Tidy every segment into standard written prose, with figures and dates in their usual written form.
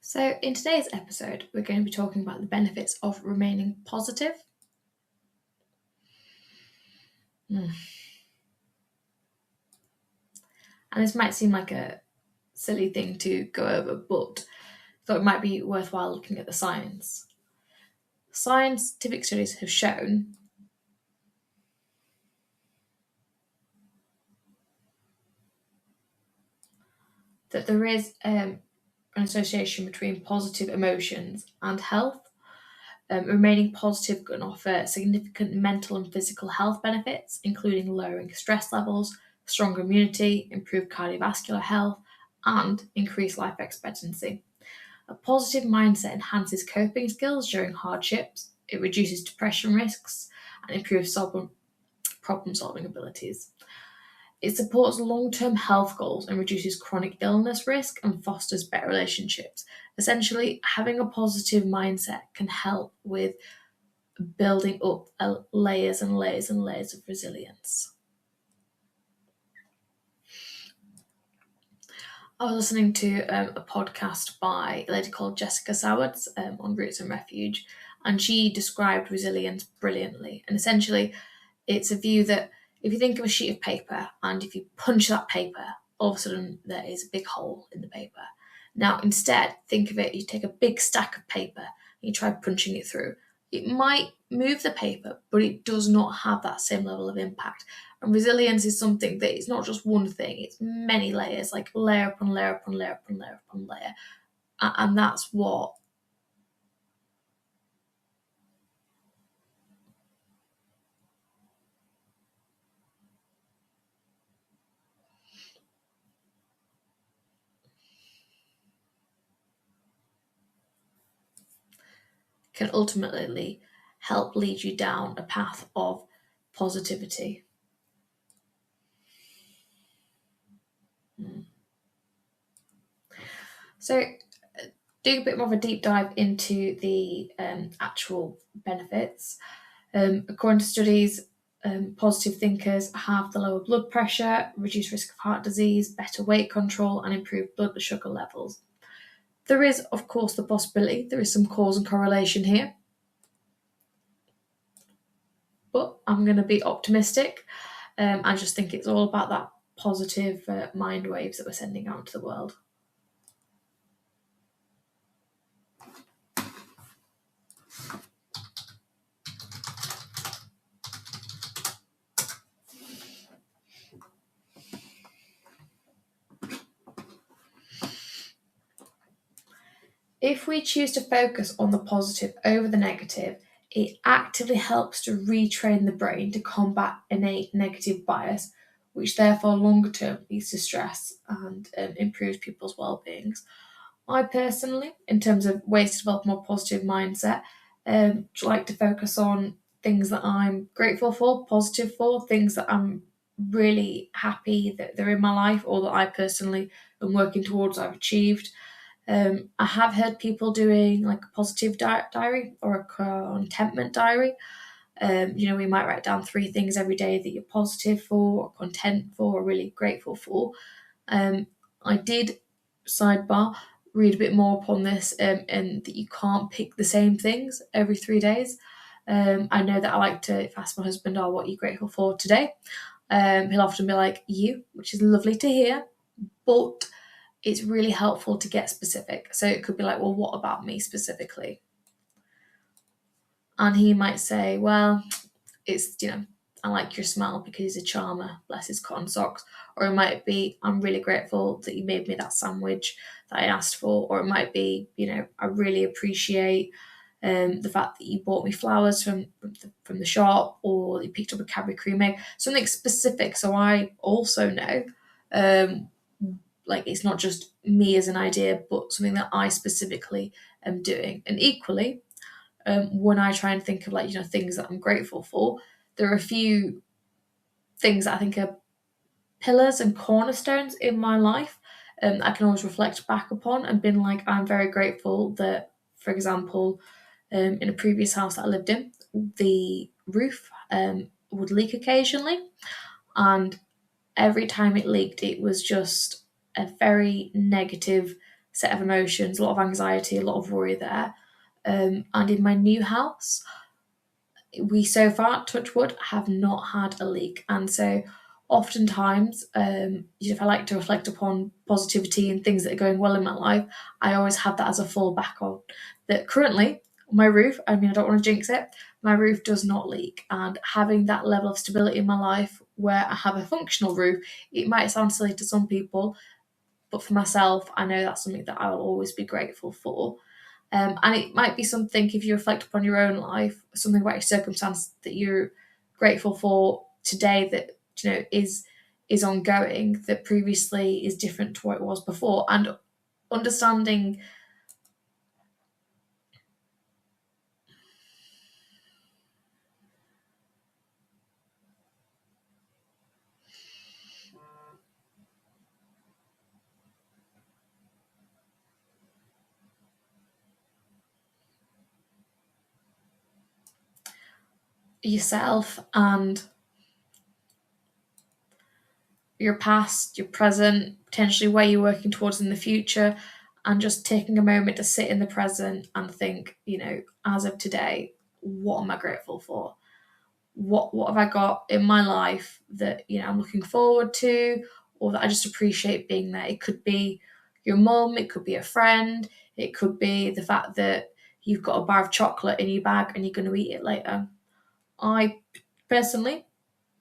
So, in today's episode, we're going to be talking about the benefits of remaining positive. And this might seem like a silly thing to go over, but I thought it might be worthwhile looking at the science. Scientific studies have shown that there is an association between positive emotions and health. Remaining positive can offer significant mental and physical health benefits, including lowering stress levels, stronger immunity, improved cardiovascular health, and increased life expectancy. A positive mindset enhances coping skills during hardships, it reduces depression risks, and improves problem solving abilities. It supports long term health goals and reduces chronic illness risk and fosters better relationships. Essentially, having a positive mindset can help with building up layers and layers and layers of resilience. I was listening to a podcast by a lady called Jessica Sowards on Roots and Refuge, and she described resilience brilliantly. And essentially, it's a view that if you think of a sheet of paper and if you punch that paper, all of a sudden there is a big hole in the paper. Now, instead, think of it, you take a big stack of paper and you try punching it through. It might move the paper, but it does not have that same level of impact. And resilience is something that it's not just one thing, it's many layers, like layer upon layer upon layer upon layer upon layer. And that's what can ultimately help lead you down a path of positivity. So, doing a bit more of a deep dive into the actual benefits. According to studies, positive thinkers have the lower blood pressure, reduced risk of heart disease, better weight control, and improved blood sugar levels. There is, of course, the possibility there is some cause and correlation here, but I'm going to be optimistic. I just think it's all about that positive mind waves that we're sending out into the world. If we choose to focus on the positive over the negative, it actively helps to retrain the brain to combat innate negative bias, which therefore longer term leads to stress and improves people's well-beings. I personally, in terms of ways to develop a more positive mindset, like to focus on things that I'm grateful for, positive for, things that I'm really happy that they're in my life or that I personally am working towards, I've achieved. I have heard people doing like a positive diary or a contentment diary. We might write down 3 things every day that you're positive for, or content for, or really grateful for. I did, sidebar, read a bit more upon this and that you can't pick the same things every 3 days. I know that I like to ask my husband, "Oh, what are you grateful for today?" He'll often be like, "You," which is lovely to hear, but it's really helpful to get specific. So it could be like, "Well, what about me specifically?" And he might say, "Well, it's, I like your smile because he's a charmer, bless his cotton socks." Or it might be, "I'm really grateful that you made me that sandwich that I asked for." Or it might be, "I really appreciate the fact that you bought me flowers from the shop, or you picked up a Cadbury cream egg." Something specific, so I also know, like it's not just me as an idea, but something that I specifically am doing. And equally, when I try and think of things that I'm grateful for, there are a few things that I think are pillars and cornerstones in my life I can always reflect back upon and been like, I'm very grateful that, for example, in a previous house that I lived in, the roof would leak occasionally, and every time it leaked, it was just a very negative set of emotions, a lot of anxiety, a lot of worry there. And in my new house, we so far, touch wood, have not had a leak. And so oftentimes, if I like to reflect upon positivity and things that are going well in my life, I always have that as a fallback on. That currently, my roof, I mean, I don't want to jinx it, my roof does not leak. And having that level of stability in my life where I have a functional roof, it might sound silly to some people, but for myself, I know that's something that I will always be grateful for. And it might be something, if you reflect upon your own life, something about your circumstance that you're grateful for today that is ongoing, that previously is different to what it was before, and understanding yourself and your past, your present, potentially where you're working towards in the future, and just taking a moment to sit in the present and think, as of today, what am I grateful for? What have I got in my life that I'm looking forward to, or that I just appreciate being there? It could be your mum, it could be a friend, it could be the fact that you've got a bar of chocolate in your bag and you're going to eat it later. I personally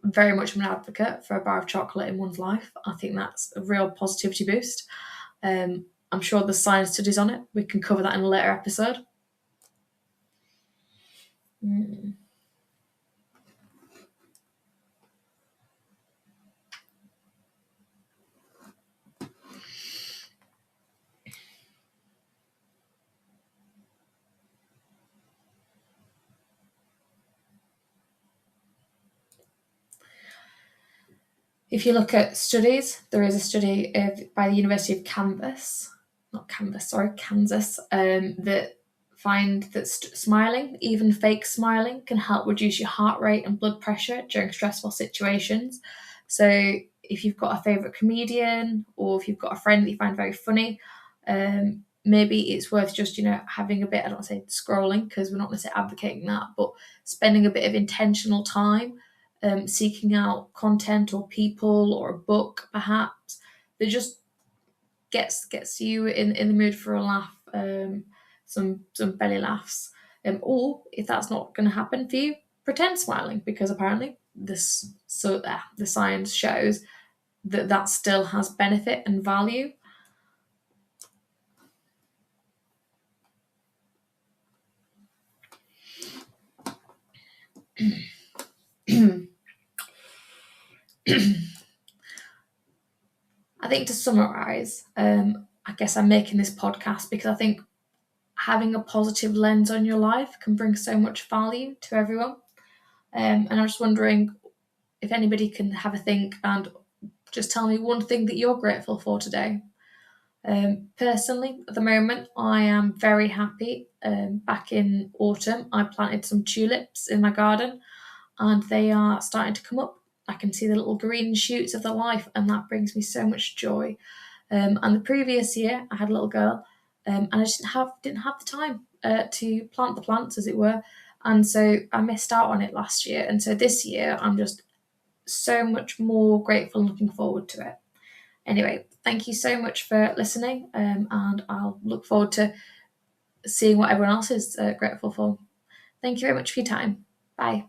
very much am an advocate for a bar of chocolate in one's life. I think that's a real positivity boost. I'm sure there's science studies on it. We can cover that in a later episode. If you look at studies, there is a study by the University of Kansas, that find that smiling, even fake smiling, can help reduce your heart rate and blood pressure during stressful situations. So if you've got a favourite comedian, or if you've got a friend that you find very funny, maybe it's worth just, having a bit, I don't want to say scrolling, because we're not necessarily advocating that, but spending a bit of intentional time seeking out content or people or a book perhaps that just gets you in the mood for a laugh, some belly laughs, or if that's not going to happen for you, pretend smiling, because apparently the science shows that still has benefit and value. I think to summarize, I guess I'm making this podcast because I think having a positive lens on your life can bring so much value to everyone. And I'm just wondering if anybody can have a think and just tell me one thing that you're grateful for today. Personally, at the moment, I am very happy. Back in autumn, I planted some tulips in my garden and they are starting to come up. I can see the little green shoots of the life, and that brings me so much joy. And the previous year, I had a little girl, and I just didn't have the time to plant the plants, as it were, and so I missed out on it last year. And so this year, I'm just so much more grateful and looking forward to it. Anyway, thank you so much for listening, and I'll look forward to seeing what everyone else is grateful for. Thank you very much for your time. Bye.